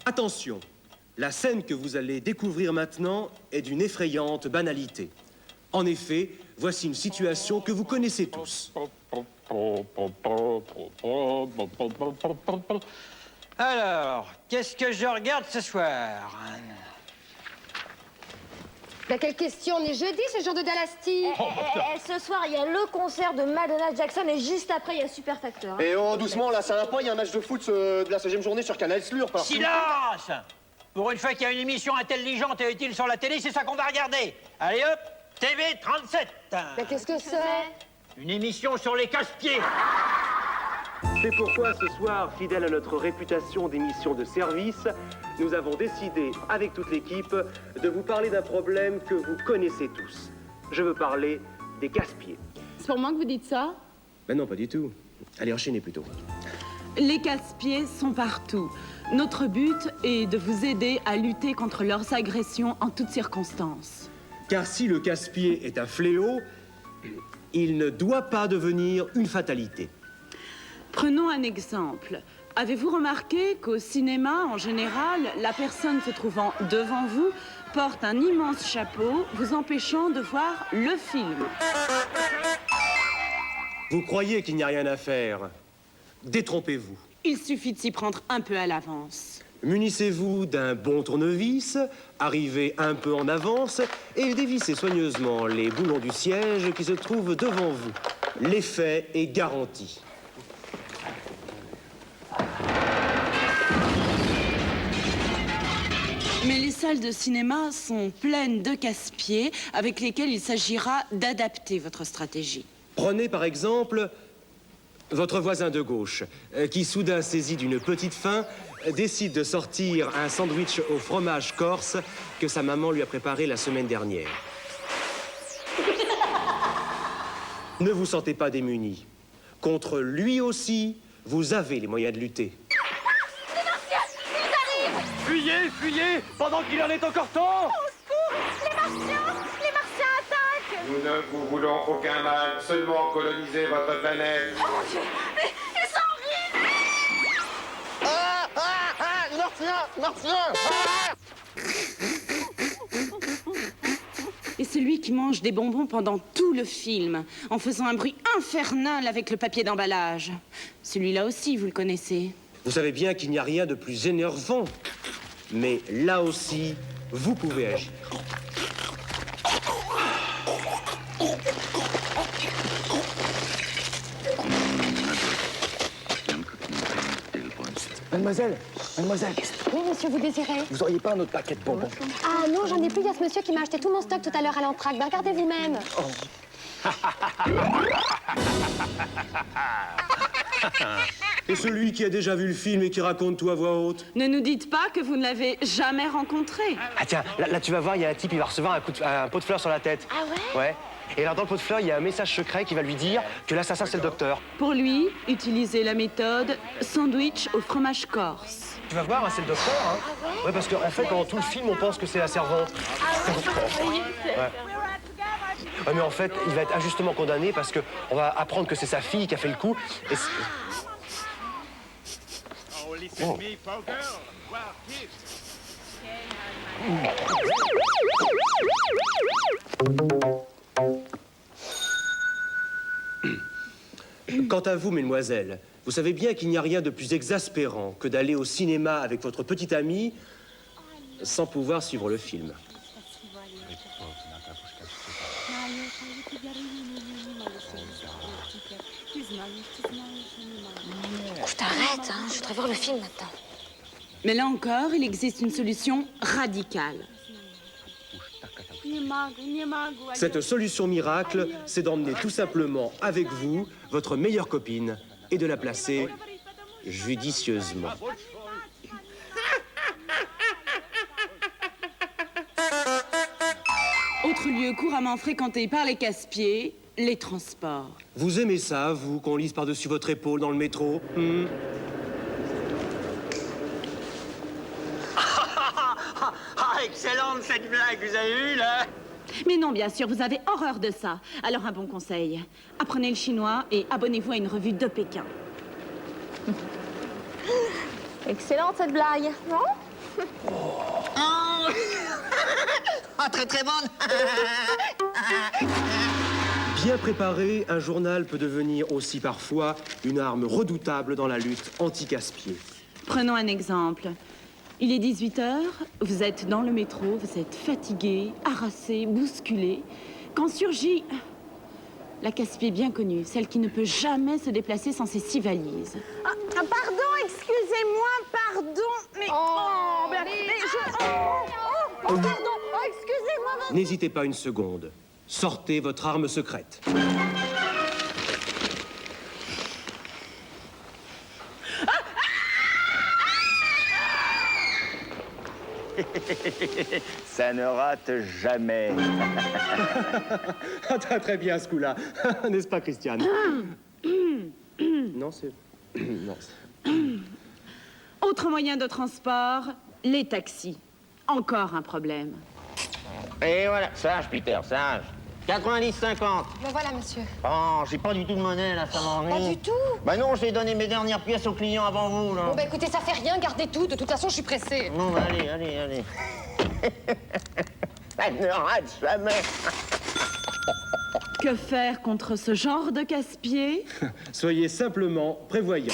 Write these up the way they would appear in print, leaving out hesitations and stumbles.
Attention, la scène que vous allez découvrir maintenant est d'une effrayante banalité. En effet, voici une situation que vous connaissez tous. Alors, qu'est-ce que je regarde ce soir? Bah, quelle question? On est jeudi, ce genre de Dalasti. Ce soir, il y a le concert de Madonna Jackson et juste après, il y a Super Factor. Et oh, doucement, là, ça va pas, il y a un match de foot de la 16e journée sur Canal Slur. Silence! Pour une fois qu'il y a une émission intelligente et utile sur la télé, c'est ça qu'on va regarder. Allez hop, TV 37. Bah, qu'est-ce que c'est? Une émission sur les casse-pieds. C'est pourquoi ce soir, fidèle à notre réputation d'émission de service, nous avons décidé, avec toute l'équipe, de vous parler d'un problème que vous connaissez tous. Je veux parler des casse-pieds. C'est pour moi que vous dites ça? Ben non, pas du tout. Allez, enchaînez plutôt. Les casse-pieds sont partout. Notre but est de vous aider à lutter contre leurs agressions en toutes circonstances. Car si le casse-pied est un fléau, il ne doit pas devenir une fatalité. Prenons un exemple. Avez-vous remarqué qu'au cinéma, en général, la personne se trouvant devant vous porte un immense chapeau, vous empêchant de voir le film? Vous croyez qu'il n'y a rien à faire? Détrompez-vous. Il suffit de s'y prendre un peu à l'avance. Munissez-vous d'un bon tournevis, arrivez un peu en avance et dévissez soigneusement les boulons du siège qui se trouvent devant vous. L'effet est garanti. Mais les salles de cinéma sont pleines de casse-pieds avec lesquels il s'agira d'adapter votre stratégie. Prenez par exemple votre voisin de gauche, qui soudain saisi d'une petite faim, décide de sortir un sandwich au fromage corse que sa maman lui a préparé la semaine dernière. Ne vous sentez pas démuni. Contre lui aussi, vous avez les moyens de lutter. Fuyez, fuyez, pendant qu'il en est encore temps. Au secours! Les Martiens attaquent! Nous ne vous voulons aucun mal, seulement coloniser votre planète. Oh mon Dieu! Ils sont horribles! Martien! Et celui qui mange des bonbons pendant tout le film, en faisant un bruit infernal avec le papier d'emballage. Celui-là aussi, vous le connaissez. Vous savez bien qu'il n'y a rien de plus énervant. Mais là aussi, vous pouvez agir. Mademoiselle, Oui, monsieur, vous désirez? vous auriez pas un autre paquet de bonbons? Ah non, j'en ai plus. Il y a ce monsieur qui m'a acheté tout mon stock tout à l'heure à l'entraque. Bah, regardez vous-même. Et celui qui a déjà vu le film et qui raconte tout à voix haute? Ne nous dites pas que vous ne l'avez jamais rencontré. Ah tiens, là tu vas voir, il y a un type, il va recevoir un pot de fleurs sur la tête. Ah ouais? Ouais. Et alors dans le pot de fleurs, il y a un message secret qui va lui dire que l'assassin c'est le docteur. Pour lui, utilisez la méthode sandwich au fromage corse. Tu vas voir, hein, c'est le docteur, hein. Ah ouais? Ouais, parce qu'en fait, pendant tout le film, on pense que c'est la servante. Ouais, mais en fait, il va être injustement condamné parce qu'on va apprendre que c'est sa fille qui a fait le coup. Et oh. Quant à vous, mesdemoiselles, vous savez bien qu'il n'y a rien de plus exaspérant que d'aller au cinéma avec votre petite amie sans pouvoir suivre le film. Je t'arrête, hein. Je voudrais voir le film maintenant. Mais là encore, il existe une solution radicale. Cette solution miracle, c'est d'emmener tout simplement avec vous votre meilleure copine et de la placer judicieusement. Autre lieu couramment fréquenté par les casse-pieds, les transports. Vous aimez ça, vous, qu'on lise par-dessus votre épaule dans le métro? Excellente cette blague, vous avez vu là? Mais non, bien sûr, vous avez horreur de ça. Alors un bon conseil, apprenez le chinois et abonnez-vous à une revue de Pékin. Excellente cette blague, non? Ah, très très bonne. Bien préparé, un journal peut devenir aussi parfois une arme redoutable dans la lutte anti-casse-pied. Prenons un exemple. Il est 18 h, vous êtes dans le métro, vous êtes fatigué, harassé, bousculé, quand surgit la casse-pied bien connue, celle qui ne peut jamais se déplacer sans ses 6 valises. Pardon, excusez-moi, pardon, mais... Oh, mais pardon, excusez-moi, N'hésitez pas une seconde. Sortez votre arme secrète. Ça ne rate jamais. Ah, très bien ce coup-là. N'est-ce pas, Christiane? Non, c'est... Non. Autre moyen de transport, les taxis. Encore un problème. Et voilà, sage, Peter, sage. 90-50. Me voilà, monsieur. Oh, j'ai pas du tout de monnaie, là, ça m'ennuie. Pas du tout. Bah non, j'ai donné mes dernières pièces aux clients avant vous, là. Bon, bah écoutez, ça fait rien, gardez tout. De toute façon, je suis pressée. Non, bah, allez. Ça ne rate jamais. Que faire contre ce genre de casse-pied? Soyez simplement prévoyants.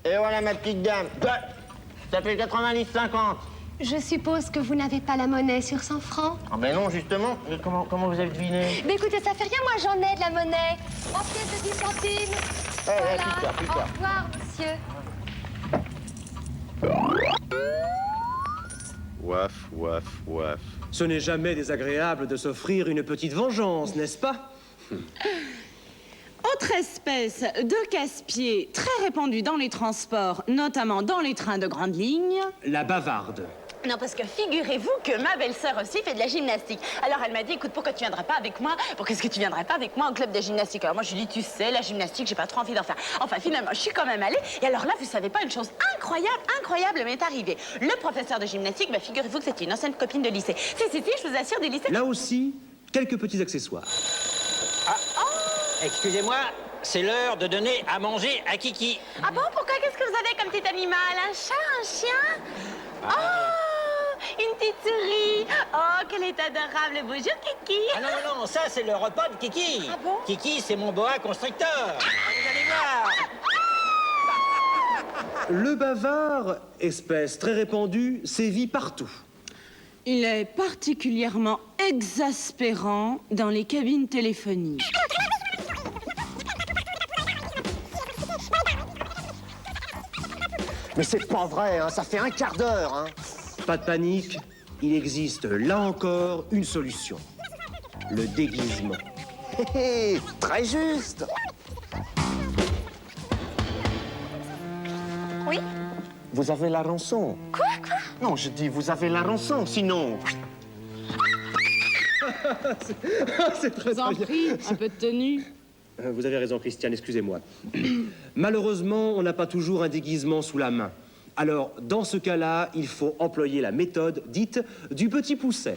Et voilà, ma petite dame. Ça fait 90-50. Je suppose que vous n'avez pas la monnaie sur 100 francs. Ah ben non, justement. Mais comment vous avez deviné? Mais écoutez, ça fait rien, moi j'en ai de la monnaie. En pièces de 10 centimes. Voilà. plus tard. Au revoir, monsieur. Ouaf, ouaf, ouaf. Ce n'est jamais désagréable de s'offrir une petite vengeance, n'est-ce pas? Autre espèce de casse-pied très répandue dans les transports, notamment dans les trains de grande ligne. La bavarde. Non, parce que figurez-vous que ma belle-sœur aussi fait de la gymnastique. Alors elle m'a dit, écoute, pourquoi tu viendrais pas avec moi? Pourquoi est-ce que tu viendrais pas avec moi au club de gymnastique? Alors moi je lui ai dit, tu sais, la gymnastique, j'ai pas trop envie d'en faire. Enfin finalement, je suis quand même allée. Et alors là, vous savez pas, une chose incroyable m'est arrivée. Le professeur de gymnastique, bah figurez-vous que c'était une ancienne copine de lycée. Si, je vous assure, des lycées... Là aussi, quelques petits accessoires. Excusez-moi, c'est l'heure de donner à manger à Kiki. Ah bon, pourquoi? Qu'est-ce que vous avez comme petit animal? Un chat, un chien? Oh, une petite souris. Oh, qu'elle est adorable. Bonjour, Kiki. Ah non, ça c'est le repas de Kiki. Ah bon? Kiki, c'est mon boa constricteur. Vous allez voir. Le bavard, espèce très répandue, sévit partout. Il est particulièrement exaspérant dans les cabines téléphoniques. Mais c'est pas vrai, hein, ça fait un quart d'heure, hein. Pas de panique, il existe là encore une solution. Le déguisement. Hé, hé, très juste. Oui? Vous avez la rançon. Quoi? Non, je dis vous avez la rançon, sinon... C'est très Je vous en bien. prie, un peu de tenue. Vous avez raison, Christiane, excusez-moi. Malheureusement, on n'a pas toujours un déguisement sous la main. Alors, dans ce cas-là, il faut employer la méthode dite du petit pousset.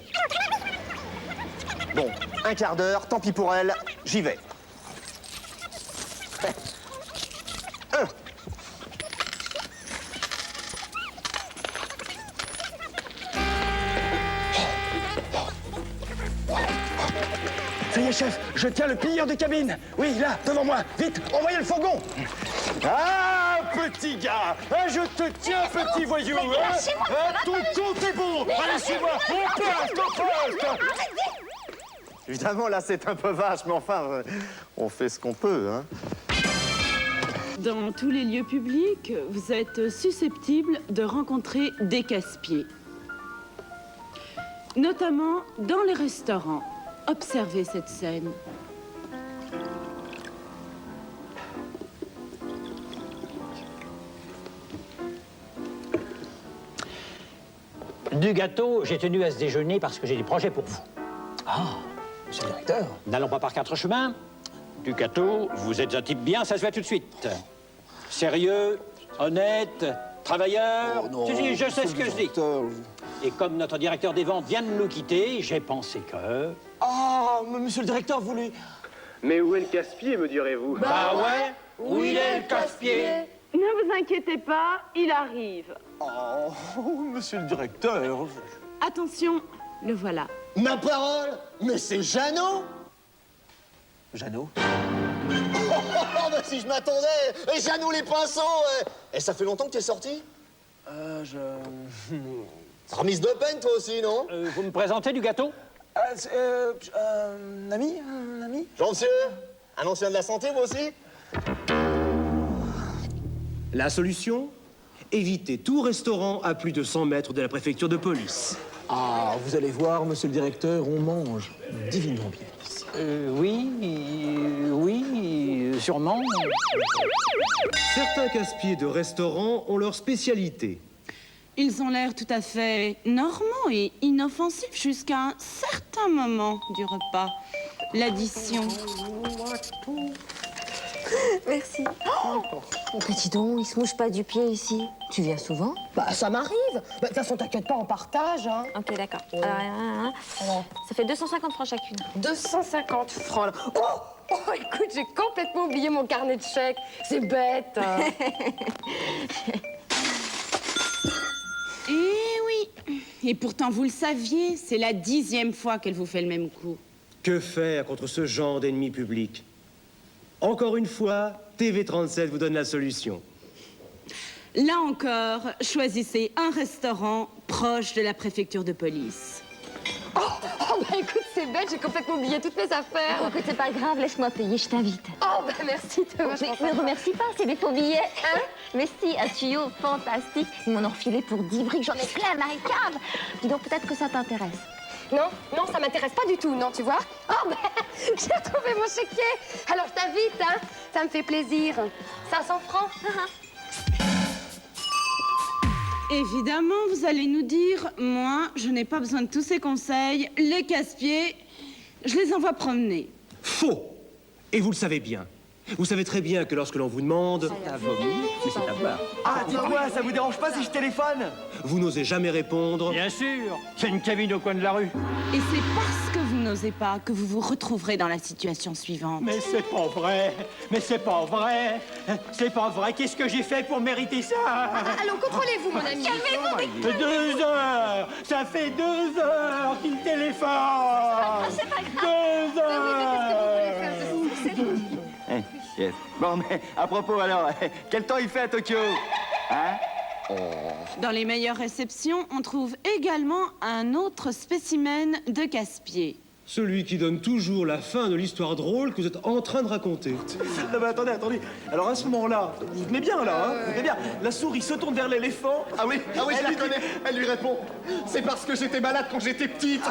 Bon, un quart d'heure, tant pis pour elle, j'y vais. Ça y est, chef, je tiens le pilleur de cabine. Oui, là, devant moi. Vite, envoyez le fourgon. Ah, petit gars, je te tiens, petit voyou. Tout compte est bon. Allez, suis-moi. On poste. Évidemment, là, c'est un peu vache, mais enfin, on fait ce qu'on peut, hein. Dans tous les lieux publics, vous êtes susceptible de rencontrer des casse-pieds. Notamment dans les restaurants. Observez cette scène. Du gâteau, j'ai tenu à ce déjeuner parce que j'ai des projets pour vous. Ah, monsieur le directeur. N'allons pas par 4 chemins. Du gâteau, vous êtes un type bien, ça se voit tout de suite. Sérieux, honnête, travailleur. Si, je sais ce que je dis. Et comme notre directeur des ventes vient de nous quitter, j'ai pensé que... Ah, monsieur le directeur, vous lui... Mais où est le casse-pied, me direz-vous? Bah ouais, où il est le casse-pied? Ne vous inquiétez pas, il arrive. Oh, monsieur le directeur. Attention, le voilà. Ma parole? Mais c'est Jeannot? Jeannot? Oh, bah si je m'attendais! Et Jeannot les pinceaux! Et ça fait longtemps que t'es sorti? Remise de peine, toi aussi, non? Vous me présentez du gâteau? Un ami? Jean-monsieur? Un ancien de la santé, vous aussi? La solution? Évitez tout restaurant à plus de 100 mètres de la préfecture de police. Ah, vous allez voir, monsieur le directeur, on mange divinement bien ici. Oui, sûrement. Certains casse-pieds de restaurants ont leur spécialité. Ils ont l'air tout à fait normaux et inoffensifs jusqu'à un certain moment du repas. L'addition. Merci. Oh, petit don, il se mouche pas du pied ici. Tu viens souvent? Bah, ça m'arrive. Bah, de toute façon, t'inquiète pas, on partage, hein. Ok, d'accord. Ça fait 250 francs chacune. 250 francs. Là. Oh, écoute, j'ai complètement oublié mon carnet de chèques. C'est bête. Hein. Eh oui. Et pourtant, vous le saviez, c'est la 10e fois qu'elle vous fait le même coup. Que faire contre ce genre d'ennemi public? Encore une fois, TV37 vous donne la solution. Là encore, choisissez un restaurant proche de la préfecture de police. Oh, bah écoute, c'est bête, j'ai complètement oublié toutes mes affaires. Écoute, c'est pas grave, laisse-moi payer, je t'invite. Oh, bah merci, t'es vachement Mais sympa. remercie pas, c'est des faux billets. Hein? Mais si, un tuyau fantastique. Ils m'en ont refilé pour 10 briques, j'en ai plein à ma cave. Dis donc, peut-être que ça t'intéresse. Non, ça m'intéresse pas du tout, non, tu vois. Oh, bah, j'ai retrouvé mon chéquier. Alors, je t'invite, hein. Ça me fait plaisir. 500 francs. Évidemment, vous allez nous dire, moi, je n'ai pas besoin de tous ces conseils. Les casse-pieds, je les envoie promener. Faux! Et vous le savez bien. Vous savez très bien que lorsque l'on vous demande, T'as vomi, mais c'est à boire. Ah, dites-moi, ça vous dérange pas si je téléphone? vous n'osez jamais répondre. Bien sûr, c'est une cabine au coin de la rue. Et c'est parce que vous n'osez pas que vous vous retrouverez dans la situation suivante. Mais c'est pas vrai, c'est pas vrai, qu'est-ce que j'ai fait pour mériter ça? Allons, contrôlez-vous, mon ami. Calmez-vous. 2 heures, ça fait 2 heures qu'il téléphone. C'est pas grave. 2 Mais oui, mais qu'est-ce que vous voulez faire? Yes. Bon, mais à propos alors, quel temps il fait à Tokyo? Hein? Dans les meilleures réceptions, on trouve également un autre spécimen de casse-pied. Celui qui donne toujours la fin de l'histoire drôle que vous êtes en train de raconter. Non, mais attendez. Alors à ce moment-là, vous tenez bien là, hein? Vous tenez bien. La souris se tourne vers l'éléphant. Ah oui, je la connais. Elle lui répond. C'est parce que j'étais malade quand j'étais petite.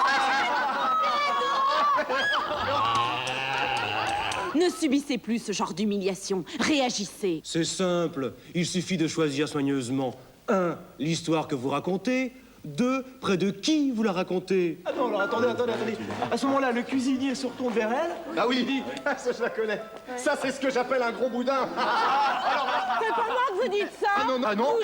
Ne subissez plus ce genre d'humiliation. Réagissez. C'est simple, il suffit de choisir soigneusement. 1. L'histoire que vous racontez. 2. Près de qui vous la racontez. Ah non, alors attendez. À ce moment-là, le cuisinier se retourne vers elle. Ah oui, ça je la connais. Ça c'est ce que j'appelle un gros boudin. C'est pas moi que vous dites ça. Ah non, non.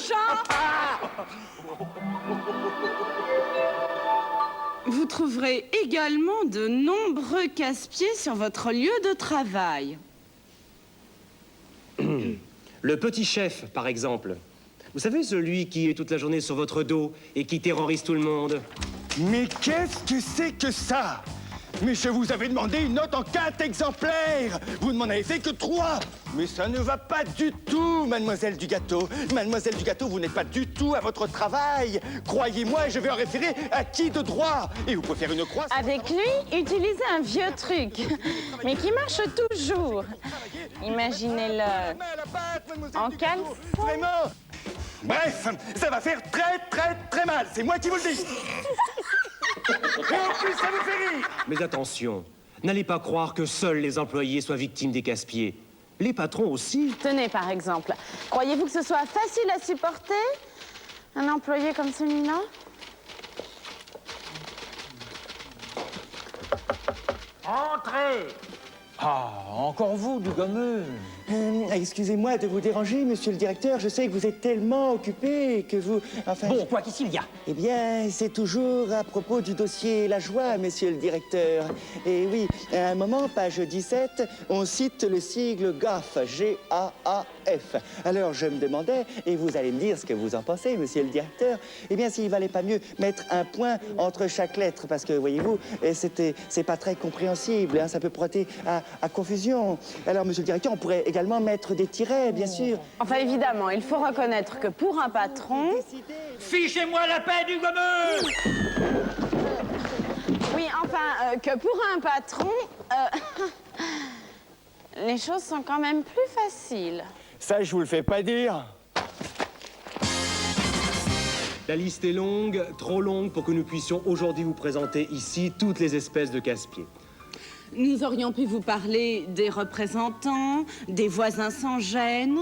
Vous trouverez également de nombreux casse-pieds sur votre lieu de travail. Le petit chef, par exemple. Vous savez, celui qui est toute la journée sur votre dos et qui terrorise tout le monde. Mais qu'est-ce que c'est que ça? Mais je vous avais demandé une note en 4 exemplaires. Vous ne m'en avez fait que 3. Mais ça ne va pas du tout, mademoiselle du gâteau. Mademoiselle du gâteau, vous n'êtes pas du tout à votre travail. Croyez-moi, je vais en référer à qui de droit? Et vous pouvez faire une croix... Avec lui, utilisez un vieux truc, mais qui marche toujours. Imaginez-le en caleçon. Vraiment? Bref, ça va faire très mal. C'est moi qui vous le dis. Et en plus, ça vous fait rire. Mais attention, n'allez pas croire que seuls les employés soient victimes des casse-pieds. Les patrons aussi. Tenez, par exemple. Croyez-vous que ce soit facile à supporter, un employé comme celui-là? Entrez. Ah, Encore vous, du gommeux. Excusez-moi de vous déranger, monsieur le directeur. Je sais que vous êtes tellement occupé que vous... Enfin... Bon, quoi qu'il y a? Eh bien, c'est toujours à propos du dossier La Joie, monsieur le directeur. Et oui, à un moment, page 17, on cite le sigle GAF, G-A-A-F. Alors, je me demandais, et vous allez me dire ce que vous en pensez, monsieur le directeur, eh bien, s'il valait pas mieux mettre un point entre chaque lettre, parce que, voyez-vous, c'est pas très compréhensible, hein, ça peut prêter à confusion. Alors, monsieur le directeur, on pourrait également mettre des tirets, bien sûr. Enfin, évidemment, il faut reconnaître que pour un patron... Fichez-moi la paix du gommeux! Oui, enfin, que pour un patron, les choses sont quand même plus faciles. Ça, je vous le fais pas dire. La liste est longue, trop longue pour que nous puissions aujourd'hui vous présenter ici toutes les espèces de casse-pieds. Nous aurions pu vous parler des représentants, des voisins sans gêne,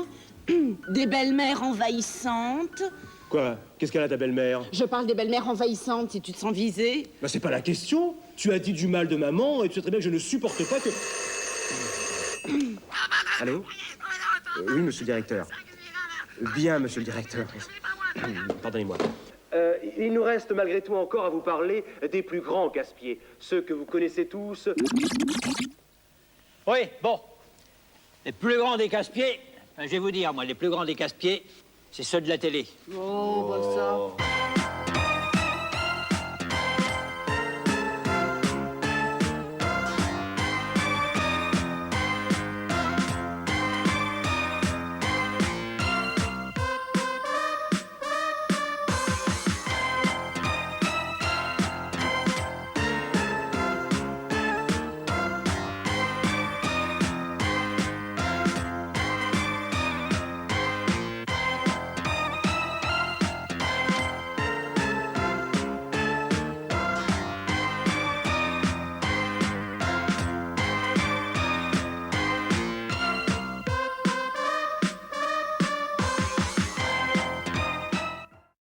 des belles-mères envahissantes. Quoi? Qu'est-ce qu'elle a, ta belle-mère? Je parle des belles-mères envahissantes, si tu te sens visée. Bah, c'est pas la question. Tu as dit du mal de maman et tu sais très bien que je ne supporte pas que... Allô? Oui, monsieur le directeur. Bien, monsieur le directeur. Pardonnez-moi. Il nous reste malgré tout encore à vous parler des plus grands casse-pieds, ceux que vous connaissez tous. Oui, bon. Les plus grands des casse-pieds, je vais vous dire, moi, les plus grands des casse-pieds, c'est ceux de la télé. Oh, bah ça...